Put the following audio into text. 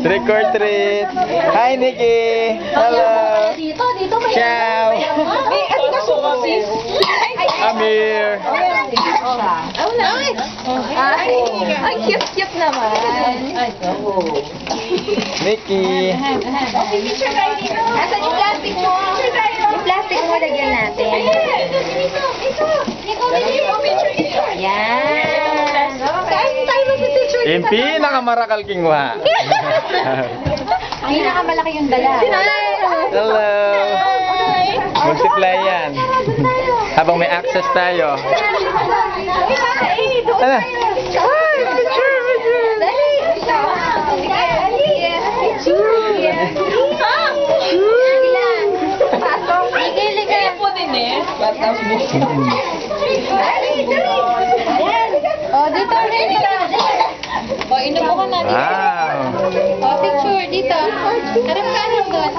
Trick or treat. Hi, Nikki. Hello. Dito kayo. Ciao. Amir. Ang cute-cute naman. Nikki. Asan yung plastic mo? Yung plastic mo, lagyan natin. Yan. Saan tayo mag-picture? Yung pinakamarakal kingwa. Pinakamalaki yung dala. Hello. Multiply yan. Habang may access tayo. Ano? Hi, picture, picture. Oh, dito rin. Oh, inupo ka na. Wow. Oh, picture dito. Harap ka doon.